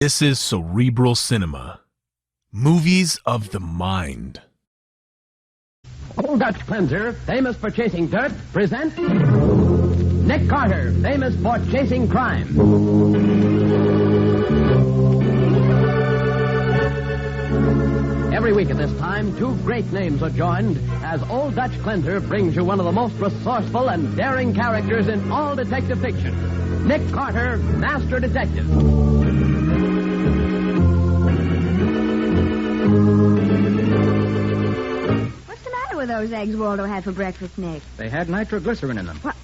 This is Cerebral Cinema. Movies of the mind. Old Dutch Cleanser, famous for chasing dirt, presents Nick Carter, famous for chasing crime. Every week at this time, two great names are joined as Old Dutch Cleanser brings you one of the most resourceful and daring characters in all detective fiction, Nick Carter, Master Detective. What's the matter with those eggs Waldo had for breakfast, Nick? They had nitroglycerin in them. What?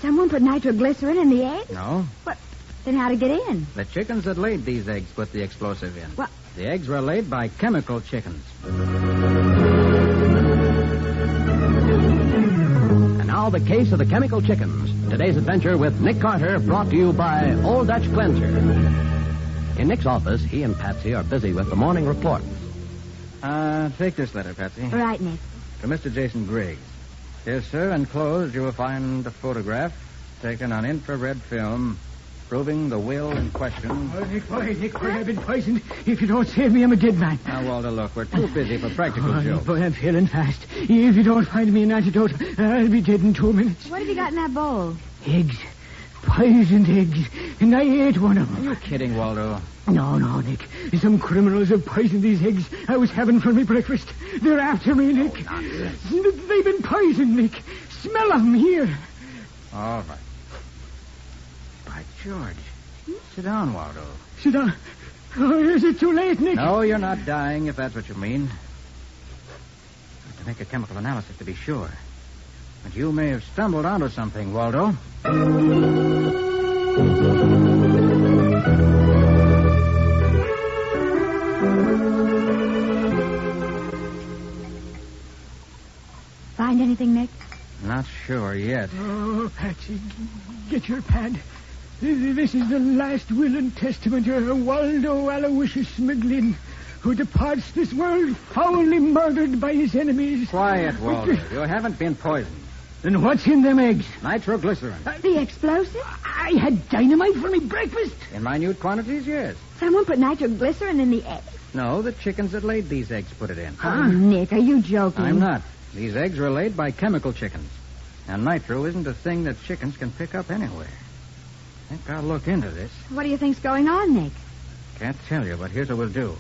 Someone put nitroglycerin in the eggs? No. What? Then how'd it get in? The chickens that laid these eggs put the explosive in. What? The eggs were laid by chemical chickens. And now the case of the chemical chickens. Today's adventure with Nick Carter, brought to you by Old Dutch Cleanser. In Nick's office, he and Patsy are busy with the morning report. Take this letter, Patsy. Right, Nick. To Mr. Jason Griggs. Yes, sir, enclosed you will find a photograph taken on infrared film proving the will in question. Oh, Nick, boy, I've been poisoned. If you don't save me, I'm a dead man. Now, Waldo, look, we're too busy for practical jokes. Boy, I'm failing fast. If you don't find me an antidote, I'll be dead in 2 minutes. What have you got in that bowl? Eggs. Poisoned eggs. And I ate one of them. Are you kidding, Waldo? No, Nick. Some criminals have poisoned these eggs I was having for my breakfast. They're after me, Nick. They've been poisoned, Nick. Smell them here. All right. By George. Sit down, Waldo. Sit down. Oh, is it too late, Nick? No, you're not dying, if that's what you mean. But to make a chemical analysis to be sure. But you may have stumbled onto something, Waldo. Find anything, Nick? Not sure yet. Oh, Patsy, get your pad. This is the last will and testament of Waldo Aloysius McGlynn, who departs this world foully murdered by his enemies. Quiet, Waldo. You haven't been poisoned. And what's in them eggs? Nitroglycerin. The explosive? I had dynamite for my breakfast. In minute quantities, yes. Someone put nitroglycerin in the eggs? No, the chickens that laid these eggs put it in. Oh, Nick, are you joking? I'm not. These eggs were laid by chemical chickens. And nitro isn't a thing that chickens can pick up anywhere. I think I'll look into this. What do you think's going on, Nick? Can't tell you, but here's what we'll do.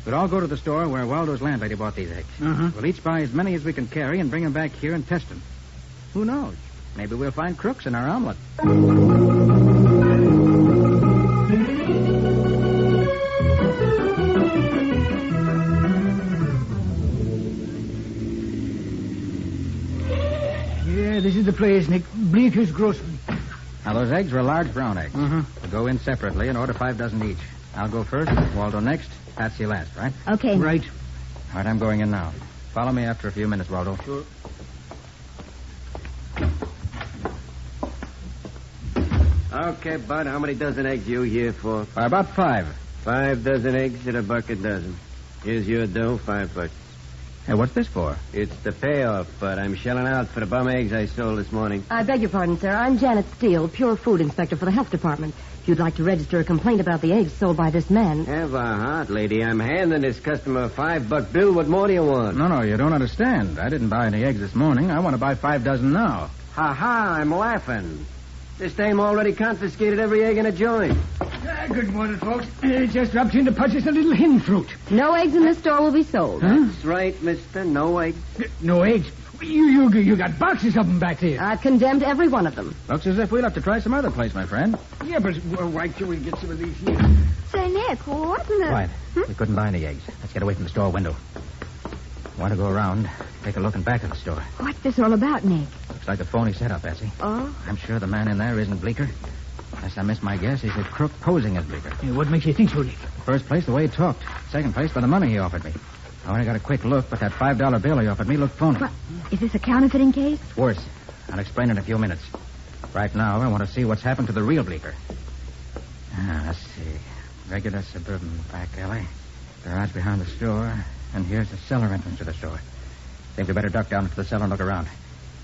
We'll all go to the store where Waldo's landlady bought these eggs. We'll each buy as many as we can carry and bring them back here and test them. Who knows? Maybe we'll find crooks in our omelet. Yeah, this is the place, Nick. Bleeker's Grocery. Now, those eggs were large brown eggs. Mm-hmm. We'll go in separately and order 5 dozen each. I'll go first, Waldo next, Patsy last, right? Okay. Right. All right, I'm going in now. Follow me after a few minutes, Waldo. Sure. Okay, Bud, how many dozen eggs you here for? About 5. 5 dozen eggs at $1 a dozen. Here's your dough, $5. Hey, what's this for? It's the payoff, Bud. I'm shelling out for the bum eggs I sold this morning. I beg your pardon, sir. I'm Janet Steele, Pure Food Inspector for the Health Department. If you'd like to register a complaint about the eggs sold by this man. Have a heart, lady. I'm handing this customer a $5 bill. What more do you want? No, you don't understand. I didn't buy any eggs this morning. I want to buy 5 dozen now. Ha-ha, I'm laughing. This dame already confiscated every egg in a joint. Good morning, folks. Just dropped in to purchase a little hen fruit. No eggs in this store will be sold. That's right, mister. No eggs. No eggs. You got boxes of them back there. I've condemned every one of them. Looks as if we'll have to try some other place, my friend. Yeah, but why can't we get some of these here? Say, Nick, what's in the... Quiet. We couldn't buy any eggs. Let's get away from the store window. Want to go around, take a look in back of the store. What's this all about, Nick? Looks like a phony setup, Patsy. Oh? I'm sure the man in there isn't Bleeker. Unless I miss my guess, he's a crook posing as Bleeker. What makes you think so, Nick? First place, the way he talked. Second place, by the money he offered me. I only got a quick look, but that $5 bill he offered me looked phony. What? Is this a counterfeiting case? It's worse. I'll explain in a few minutes. Right now, I want to see what's happened to the real Bleeker. Let's see. Regular suburban back alley. Garage behind the store. And here's the cellar entrance to the store. Think we better duck down into the cellar and look around.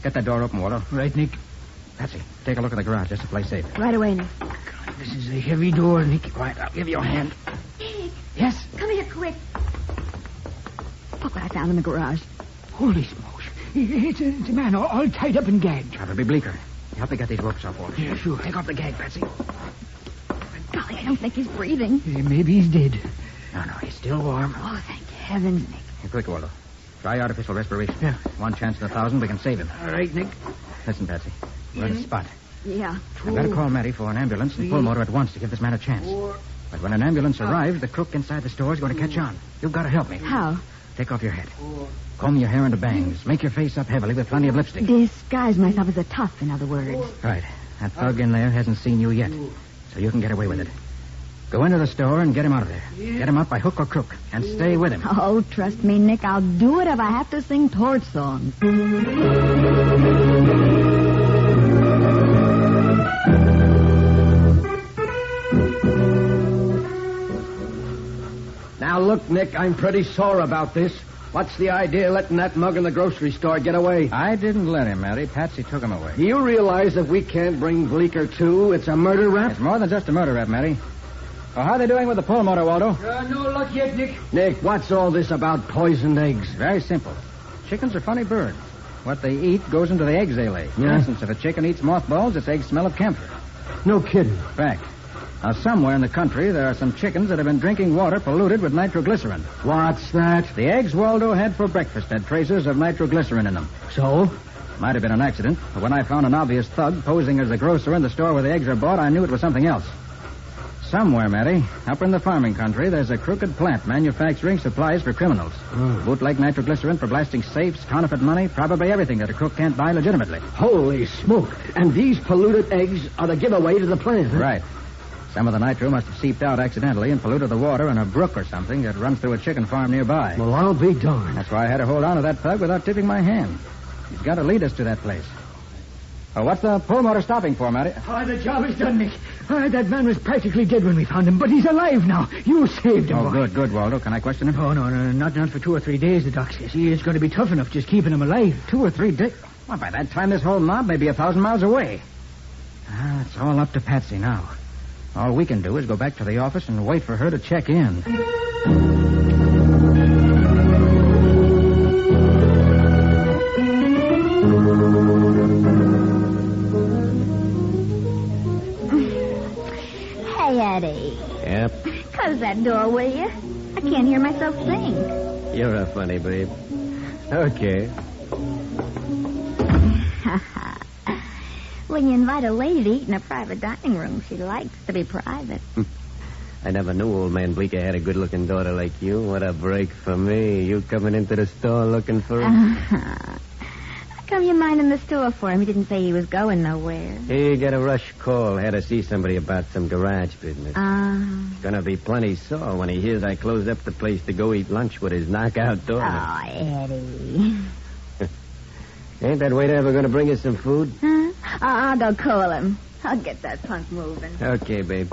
Get that door open, Waldo. Right, Nick. Patsy, take a look at the garage just to play safe. Right away, Nick. This is a heavy door, Nick. Right, I'll give you a hand. Nick, Yes? come here quick. Look what I found in the garage. Holy smokes. It's a man all tied up and gagged. Probably Bleecker. Help me get these ropes off, Waldo. Yeah, sure. Take off the gag, Patsy. Golly, I don't think he's breathing. Maybe he's dead. No, he's still warm. Oh, thank heavens, Nick. Here, quick, Waldo. Try artificial respiration. Yeah. 1 chance in 1,000 we can save him. All right, Nick. Listen, Patsy. We're at a spot. Yeah. I've got to call Matty for an ambulance and pull motor at once to give this man a chance. But when an ambulance arrives, the crook inside the store is going to catch on. You've got to help me. How? Take off your hat. Comb your hair into bangs. Make your face up heavily with plenty of lipstick. Disguise myself as a tough, in other words. Right. That thug in there hasn't seen you yet, so you can get away with it. Go into the store and get him out of there. Get him out by hook or crook, and stay with him. Oh, trust me, Nick. I'll do it if I have to sing torch songs. Now, look, Nick, I'm pretty sore about this. What's the idea of letting that mug in the grocery store get away? I didn't let him, Matty. Patsy took him away. Do you realize if we can't bring Bleecker to, it's a murder rap? It's more than just a murder rap, Matty. Well, how are they doing with the pull motor, Waldo? No luck yet, Nick. Nick, what's all this about poisoned eggs? Very simple. Chickens are funny birds. What they eat goes into the eggs they lay. For Yeah? instance, if a chicken eats mothballs, its eggs smell of camphor. No kidding. Fact. Now, somewhere in the country, there are some chickens that have been drinking water polluted with nitroglycerin. What's that? The eggs Waldo had for breakfast had traces of nitroglycerin in them. So? Might have been an accident, but when I found an obvious thug posing as a grocer in the store where the eggs are bought, I knew it was something else. Somewhere, Matty, up in the farming country, there's a crooked plant manufacturing supplies for criminals. Bootleg nitroglycerin for blasting safes, counterfeit money, probably everything that a crook can't buy legitimately. Holy smoke. And these polluted eggs are the giveaway to the plant. Huh? Right. Some of the nitro must have seeped out accidentally and polluted the water in a brook or something that runs through a chicken farm nearby. Well, I'll be darned. That's why I had to hold on to that thug without tipping my hand. He's got to lead us to that place. Oh, what's the pull motor stopping for, Matty? Oh, the job is done, Nick. That man was practically dead when we found him, but he's alive now. You saved him, Oh, boy. good, Waldo. Can I question him? Oh, no, not for 2 or 3 days, the doc says. It's going to be tough enough just keeping him alive. 2 or 3 days? Well, by that time, this whole mob may be 1,000 miles away. It's all up to Patsy now. All we can do is go back to the office and wait for her to check in. Hey, Eddie. Yep. Close that door, will you? I can't hear myself sing. You're a funny babe. Okay. When you invite a lady to eat in a private dining room, she likes to be private. I never knew old man Bleecker had a good-looking daughter like you. What a break for me. You coming into the store looking for him? How come you minding the store for him? He didn't say he was going nowhere. He got a rush call. Had to see somebody about some garage business. Gonna be plenty sore when he hears I closed up the place to go eat lunch with his knockout daughter. Oh, Eddie. Ain't that waiter ever gonna bring us some food? Huh? I'll go call him. I'll get that punk moving. Okay, babe.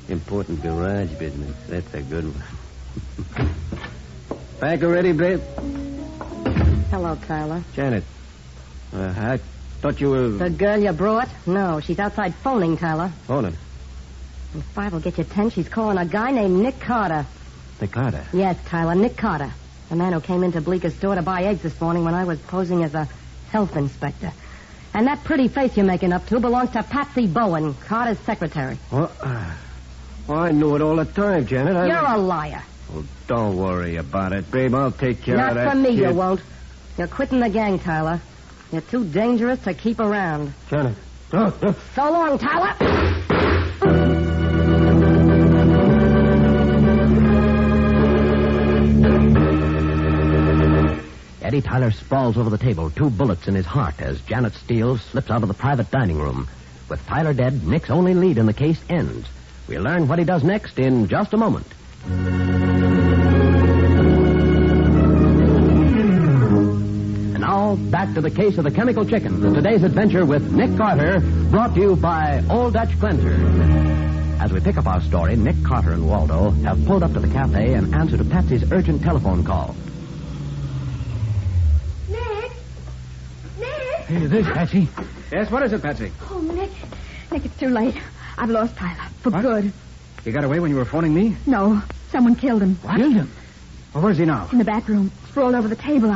Important garage business. That's a good one. Back already, babe? Hello, Tyler. Janet. I thought you were... The girl you brought? No, she's outside phoning, Tyler. Phoning. In 5 will get you 10. She's calling a guy named Nick Carter. Nick Carter? Yes, Tyler, Nick Carter. The man who came into Bleeker's store to buy eggs this morning when I was posing as a health inspector. And that pretty face you're making up to belongs to Patsy Bowen, Carter's secretary. Well, I knew it all the time, Janet. You're a liar. Well, don't worry about it, babe. I'll take care Not of that for me, kid. you won't. You're quitting the gang, Tyler. You're too dangerous to keep around. Janet. So long, Tyler. Eddie Tyler sprawls over the table, 2 bullets in his heart, as Janet Steele slips out of the private dining room. With Tyler dead, Nick's only lead in the case ends. We'll learn what he does next in just a moment. And now, back to the case of the chemical chickens and today's adventure with Nick Carter, brought to you by Old Dutch Cleanser. As we pick up our story, Nick Carter and Waldo have pulled up to the cafe and answered to Patsy's urgent telephone call. Nick? Nick? Hey, this, Patsy. Yes, what is it, Patsy? Oh, Nick. Nick, it's too late. I've lost Tyler. For What? good. You got away when you were phoning me? No. Someone killed him. What? Killed him? Well, where's he now? In the back room. Sprawled over the table.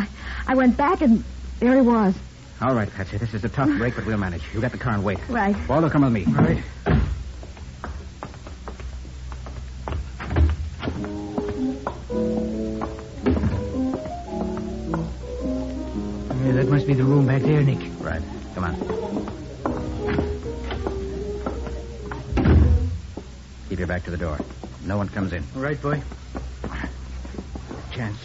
I went back and there he was. All right, Patsy. This is a tough break, but we'll manage. You get the car and wait. Right. Waldo, come with me. All right. Yeah, that must be the room back there, Nick. Right. Come on. Keep your back to the door. No one comes in. All right, boy. Chance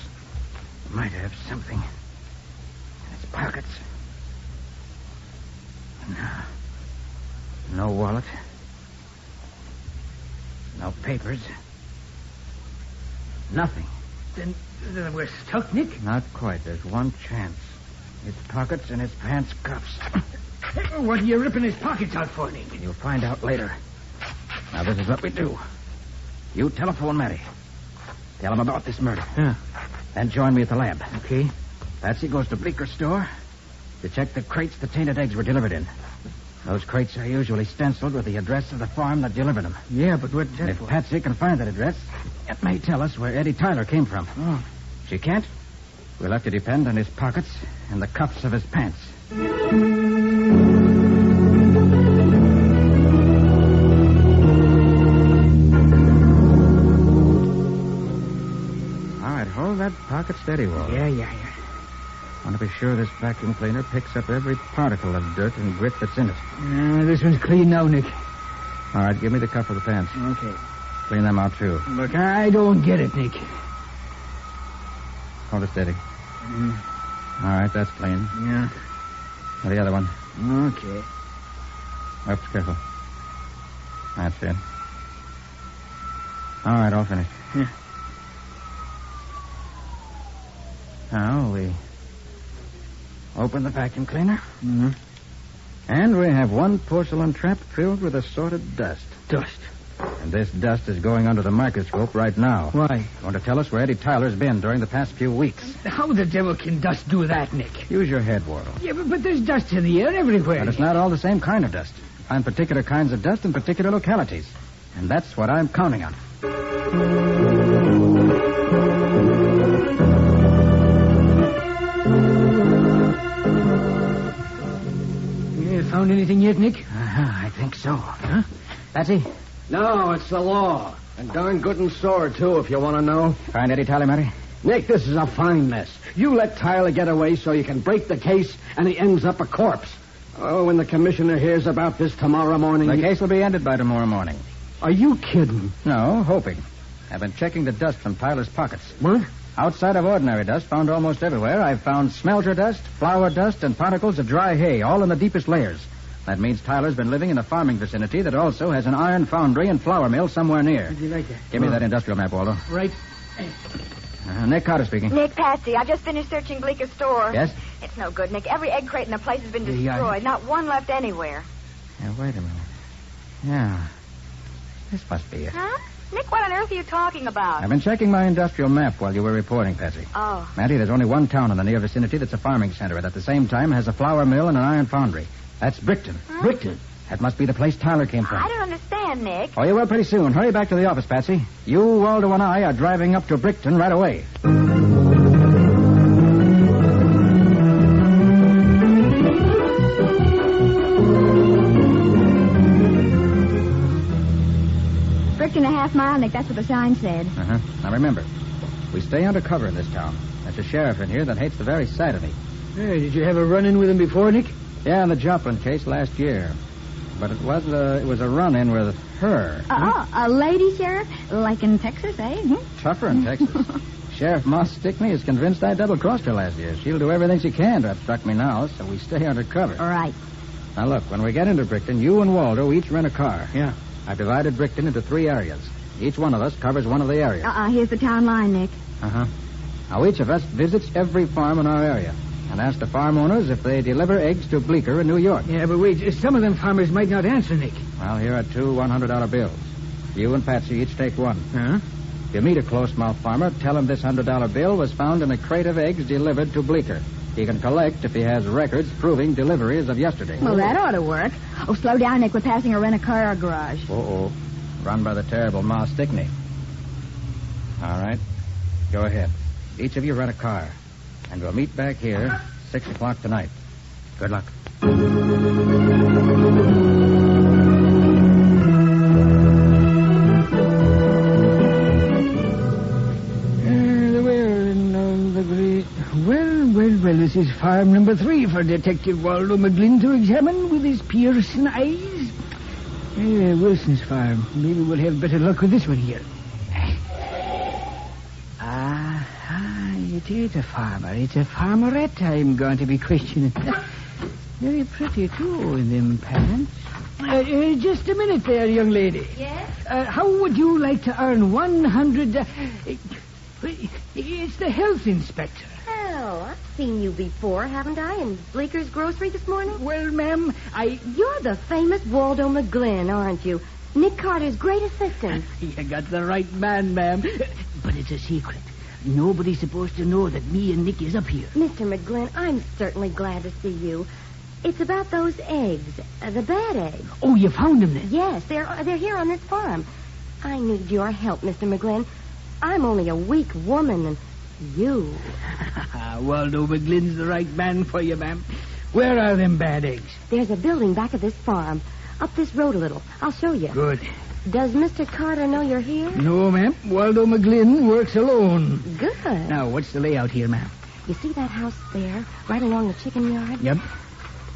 might have something in its pockets. No wallet. No papers. Nothing. Then we're stuck, Nick. Not quite. There's one chance. His pockets and his pants cuffs. What are you ripping his pockets out for, Nick? You'll find out later. Now, this is what we do. You telephone Matty. Tell him about this murder. Yeah. And join me at the lab. Okay. Patsy goes to Bleeker's store to check the crates the tainted eggs were delivered in. Those crates are usually stenciled with the address of the farm that delivered them. Yeah, but what's And that if for? Patsy can find that address, it may tell us where Eddie Tyler came from. Oh. If she can't, we'll have to depend on his pockets and the cuffs of his pants. All right, hold that pocket steady, Waldo. Yeah. Want to be sure this vacuum cleaner picks up every particle of dirt and grit that's in it. This one's clean now, Nick. All right, give me the cuff of the pants. Okay. Clean them out, too. Look, I don't get it, Nick. Hold it steady. All right, that's clean. Yeah. Now the other one. Okay. Oops, careful. That's it. All right, all finished. Yeah. Now we open the vacuum cleaner. Mm-hmm. And we have one porcelain trap filled with assorted dust. Dust. And this dust is going under the microscope right now. Why? Going to tell us where Eddie Tyler's been during the past few weeks. How the devil can dust do that, Nick? Use your head, Waldo. Yeah, but there's dust in the air everywhere. But it's not all the same kind of dust. You find particular kinds of dust in particular localities. And that's what I'm counting on. You found anything yet, Nick? I think so. Huh? Patsy? No, it's the law. And darn good and sore, too, if you want to know. Find Eddie Tyler, Matty? Nick, this is a fine mess. You let Tyler get away so you can break the case, and he ends up a corpse. Oh, when the commissioner hears about this tomorrow morning... The case will be ended by tomorrow morning. Are you kidding? No, hoping. I've been checking the dust from Tyler's pockets. What? Outside of ordinary dust found almost everywhere, I've found smelter dust, flour dust, and particles of dry hay, all in the deepest layers. That means Tyler's been living in a farming vicinity that also has an iron foundry and flour mill somewhere near. How'd you like that? Give me that industrial map, Waldo. Right. Nick Carter speaking. Nick, Patsy, I just finished searching Bleeker's store. Yes? It's no good, Nick. Every egg crate in the place has been Yeah. destroyed. Not one left anywhere. Yeah, wait a minute. Yeah. This must be it. Huh? Nick, what on earth are you talking about? I've been checking my industrial map while you were reporting, Patsy. Oh. Matty, there's only one town in the near vicinity that's a farming center, and at the same time has a flour mill and an iron foundry. That's Brickton. Huh? Brickton. That must be the place Tyler came from. I don't understand, Nick. Oh, you will pretty soon. Hurry back to the office, Patsy. You, Waldo, and I are driving up to Brickton right away. Brickton a half mile, Nick. That's what the sign said. Uh-huh. Now, remember, we stay under cover in this town. There's a sheriff in here that hates the very sight of me. Hey, did you have a run-in with him before, Nick? Yeah, in the Joplin case last year. But it was a run-in with her. A lady sheriff? Like in Texas, eh? Tougher in Texas. Sheriff Moss Stickney is convinced I double-crossed her last year. She'll do everything she can to obstruct me now, so we stay under cover. All right. Now, look, when we get into Brickton, you and Waldo each rent a car. Yeah. I've divided Brickton into 3 areas. Each one of us covers one of the areas. Here's the town line, Nick. Uh-huh. Now, each of us visits every farm in our area and asks the farm owners if they deliver eggs to Bleeker in New York. Yeah, but wait, some of them farmers might not answer, Nick. Well, here are 2 $100 bills. You and Patsy each take one. Huh? If you meet a close-mouthed farmer, tell him this $100 bill was found in a crate of eggs delivered to Bleeker. He can collect if he has records proving deliveries of yesterday. Well, that ought to work. Oh, slow down, Nick. We're passing a rent-a-car garage. Uh-oh. Run by the terrible Ma Stickney. All right. Go ahead. Each of you rent a car. And we'll meet back here 6 o'clock tonight. Good luck. Well, this is farm number 3 for Detective Waldo McGlynn to examine with his piercing eyes. Wilson's farm. Maybe we'll have better luck with this one here. It is a farmer. It's a farmerette I'm going to be questioning. Very pretty, too, in them pants. Just a minute there, young lady. Yes? How would you like to earn 100... It's the health inspector. Oh, I've seen you before, haven't I, in Bleeker's grocery this morning? Well, ma'am, You're the famous Waldo McGlynn, aren't you? Nick Carter's great assistant. You got the right man, ma'am. But it's a secret. Nobody's supposed to know that me and Nick is up here. Mr. McGlynn, I'm certainly glad to see you. It's about those eggs, the bad eggs. Oh, you found them then? Yes, they're here on this farm. I need your help, Mr. McGlynn. I'm only a weak woman, and you... Waldo McGlynn's the right man for you, ma'am. Where are them bad eggs? There's a building back of this farm. Up this road a little. I'll show you. Good. Does Mr. Carter know you're here? No, ma'am. Waldo McGlynn works alone. Good. Now, what's the layout here, ma'am? You see that house there, right along the chicken yard? Yep.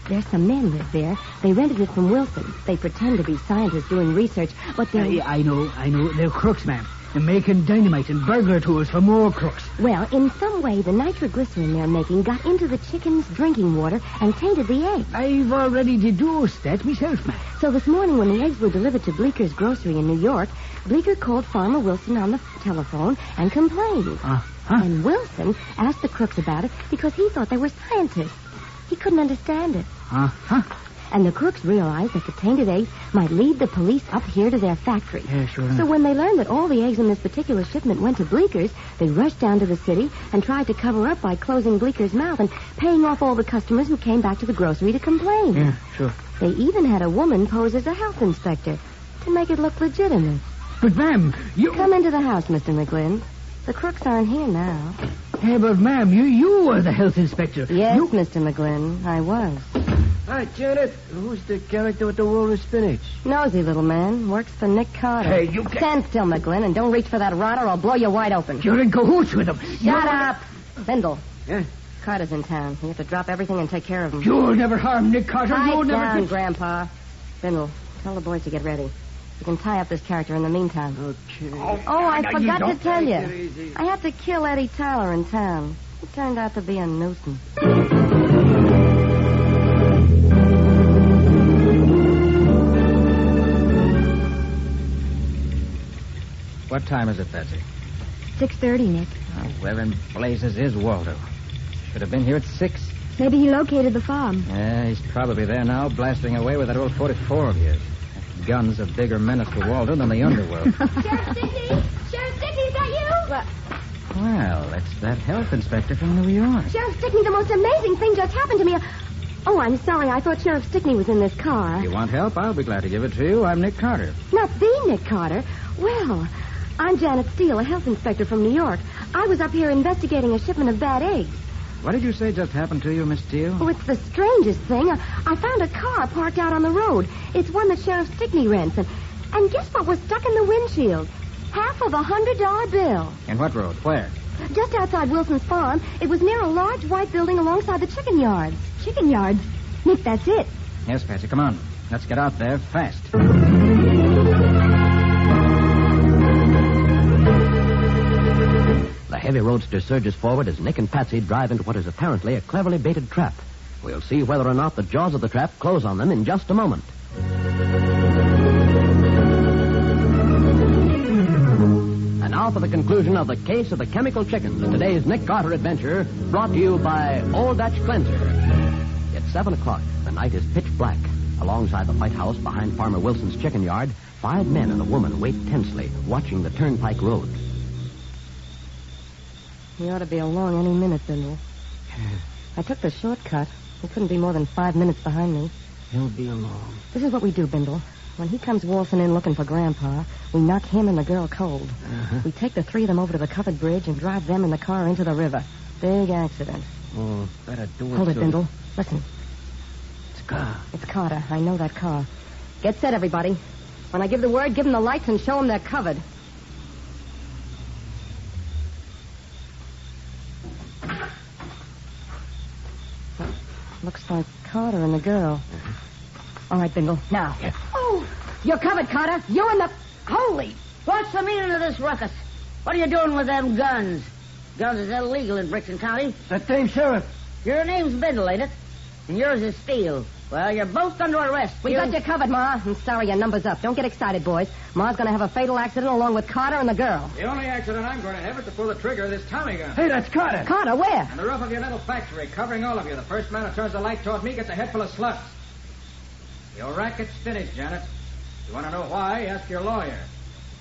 There's some men live there. They rented it from Wilson. They pretend to be scientists doing research, but they're... I know. They're crooks, ma'am. They're making dynamite and burglar tools for more crooks. Well, in some way, the nitroglycerin they're making got into the chicken's drinking water and tainted the eggs. I've already deduced that myself, ma'am. So this morning, when the eggs were delivered to Bleeker's grocery in New York, Bleeker called Farmer Wilson on the telephone and complained. And Wilson asked the crooks about it because he thought they were scientists. He couldn't understand it. And the crooks realized that the tainted eggs might lead the police up here to their factory. Yeah, sure. So when they learned that all the eggs in this particular shipment went to Bleeker's, they rushed down to the city and tried to cover up by closing Bleeker's mouth and paying off all the customers who came back to the grocery to complain. Yeah, sure. They even had a woman pose as a health inspector to make it look legitimate. But, ma'am, you... Come into the house, Mr. McGlynn. The crooks aren't here now. Hey, but, ma'am, you were the health inspector. Yes, Mr. McGlynn, I was. Hi, Janet. Who's the character with the roll of spinach? Nosy little man. Works for Nick Carter. Hey, you can't... Stand still, McGlynn, and don't reach for that rod or I'll blow you wide open. You're in cahoots with him. Shut up! Bindle. Yeah? Carter's in town. You have to drop everything and take care of him. You'll never harm Nick Carter. Pipe You'll down, never... Grandpa. Bindle, tell the boys to get ready. You can tie up this character in the meantime. Okay. Oh, I forgot to tell Take you. it easy. I had to kill Eddie Tyler in town. He turned out to be a nuisance. What time is it, Patsy? 6:30, Nick. Oh, where in blazes is Waldo? Should have been here at 6. Maybe he located the farm. Yeah, he's probably there now, blasting away with that old 44 of his. That gun's a bigger menace to Waldo than the underworld. Sheriff Stickney! Sheriff Stickney, is that you? Well, it's that health inspector from New York. Sheriff Stickney, the most amazing thing just happened to me. Oh, I'm sorry. I thought Sheriff Stickney was in this car. If you want help, I'll be glad to give it to you. I'm Nick Carter. Not the Nick Carter. Well, I'm Janet Steele, a health inspector from New York. I was up here investigating a shipment of bad eggs. What did you say just happened to you, Miss Steele? Oh, it's the strangest thing. I found a car parked out on the road. It's one that Sheriff Stickney rents. And guess what was stuck in the windshield? Half of $100 bill. In what road? Where? Just outside Wilson's farm. It was near a large white building alongside the chicken yards. Chicken yards? Nick, that's it. Yes, Patsy, come on. Let's get out there fast. The heavy roadster surges forward as Nick and Patsy drive into what is apparently a cleverly baited trap. We'll see whether or not the jaws of the trap close on them in just a moment. And now for the conclusion of the case of the chemical chickens in today's Nick Carter adventure, brought to you by Old Dutch Cleanser. It's 7 o'clock. The night is pitch black. Alongside the White House, behind Farmer Wilson's chicken yard, 5 men and a woman wait tensely, watching the turnpike road. He ought to be along any minute, Bindle. I took the shortcut. He couldn't be more than 5 minutes behind me. He'll be along. This is what we do, Bindle. When he comes waltzing in looking for Grandpa, we knock him and the girl cold. We take the three of them over to the covered bridge and drive them in the car into the river. Big accident. Oh, better do it. Hold it, Bindle. Listen. It's a car. It's Carter. I know that car. Get set, everybody. When I give the word, give them the lights and show them they're covered. Looks like Carter and the girl. All right, Bindle. Now. Yeah. Oh, you're covered, Carter. You and the... Holy... What's the meaning of this ruckus? What are you doing with them guns? Guns is illegal in Brixton County. That same sheriff. Your name's Bindle, ain't it? And yours is Steele. Well, you're both under arrest. We got you covered, Ma. I'm sorry, your number's up. Don't get excited, boys. Ma's going to have a fatal accident along with Carter and the girl. The only accident I'm going to have is to pull the trigger of this Tommy gun. Hey, that's Carter. Carter, where? On the roof of your little factory, covering all of you. The first man who turns the light toward me gets a head full of slugs. Your racket's finished, Janet. If you want to know why, ask your lawyer.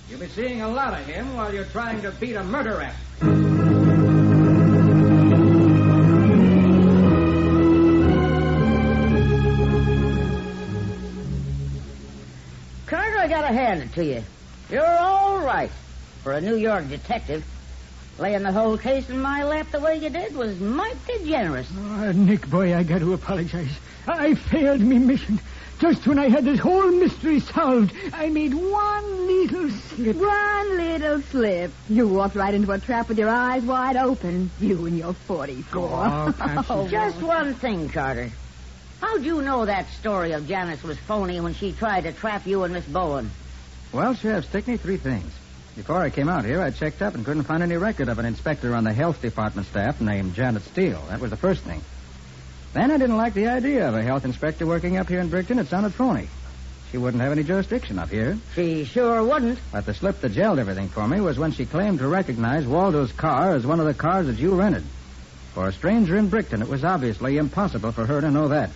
You'll be seeing a lot of him while you're trying to beat a murder rap. Carter, I gotta hand it to you. You're all right for a New York detective. Laying the whole case in my lap the way you did was mighty generous. Oh, Nick, boy, I got to apologize. I failed me mission. Just when I had this whole mystery solved, I made one little slip. One little slip. You walked right into a trap with your eyes wide open. You and your 44. Oh, Patsy. Just one thing, Carter. How'd you know that story of Janice was phony when she tried to trap you and Miss Bowen? Well, Sheriff Stickney, 3 things. Before I came out here, I checked up and couldn't find any record of an inspector on the health department staff named Janet Steele. That was the first thing. Then I didn't like the idea of a health inspector working up here in Brickton. It sounded phony. She wouldn't have any jurisdiction up here. She sure wouldn't. But the slip that gelled everything for me was when she claimed to recognize Waldo's car as one of the cars that you rented. For a stranger in Brickton, it was obviously impossible for her to know that.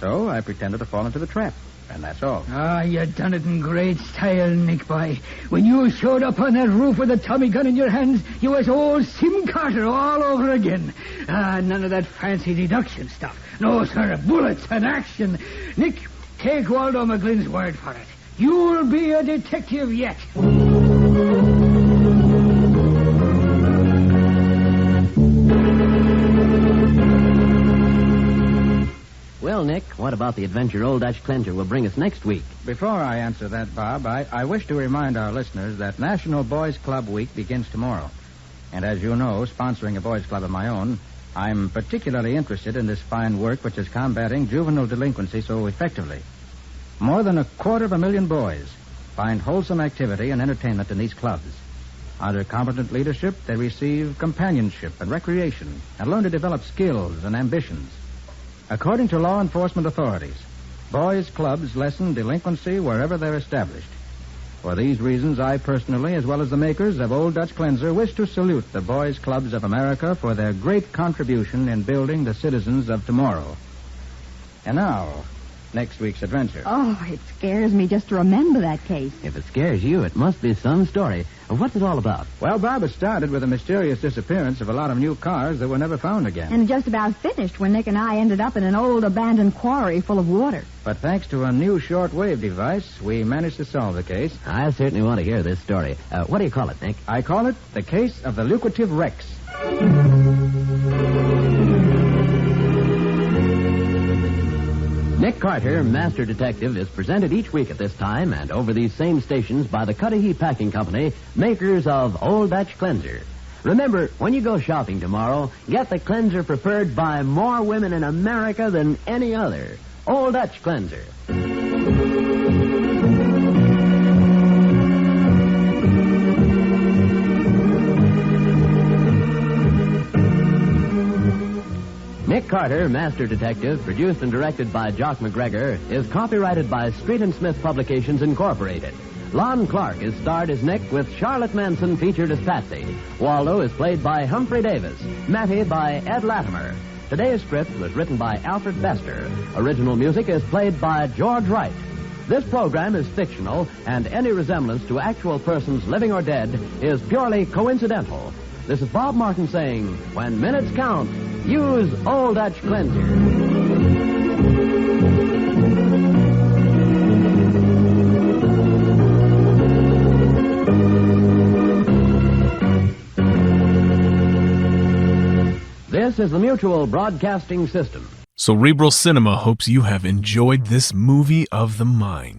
So I pretended to fall into the trap. And that's all. Ah, you done it in great style, Nick, boy. When you showed up on that roof with a Tommy gun in your hands, you was old Sim Carter all over again. Ah, none of that fancy deduction stuff. No, sir, bullets and action. Nick, take Waldo McGlynn's word for it. You'll be a detective yet. Well, Nick, what about the adventure Old Dutch Cleanser will bring us next week? Before I answer that, Bob, I wish to remind our listeners that National Boys Club Week begins tomorrow. And as you know, sponsoring a boys' club of my own, I'm particularly interested in this fine work which is combating juvenile delinquency so effectively. More than 250,000 boys find wholesome activity and entertainment in these clubs. Under competent leadership, they receive companionship and recreation and learn to develop skills and ambitions. According to law enforcement authorities, boys' clubs lessen delinquency wherever they're established. For these reasons, I personally, as well as the makers of Old Dutch Cleanser, wish to salute the boys' clubs of America for their great contribution in building the citizens of tomorrow. And now, next week's adventure. Oh, it scares me just to remember that case. If it scares you, it must be some story. What's it all about? Well, Bob, it started with the mysterious disappearance of a lot of new cars that were never found again. And it just about finished when Nick and I ended up in an old abandoned quarry full of water. But thanks to a new shortwave device, we managed to solve the case. I certainly want to hear this story. What do you call it, Nick? I call it the case of the lucrative Rex. Nick Carter, Master Detective, is presented each week at this time and over these same stations by the Cudahy Packing Company, makers of Old Dutch Cleanser. Remember, when you go shopping tomorrow, get the cleanser preferred by more women in America than any other. Old Dutch Cleanser. Nick Carter, Master Detective, produced and directed by Jock McGregor, is copyrighted by Street and Smith Publications, Incorporated. Lon Clark is starred as Nick with Charlotte Manson featured as Patsy. Waldo is played by Humphrey Davis. Matty by Ed Latimer. Today's script was written by Alfred Bester. Original music is played by George Wright. This program is fictional, and any resemblance to actual persons living or dead is purely coincidental. This is Bob Martin saying, when minutes count, use Old Dutch Cleanser. This is the Mutual Broadcasting System. Cerebral Cinema hopes you have enjoyed this movie of the mind.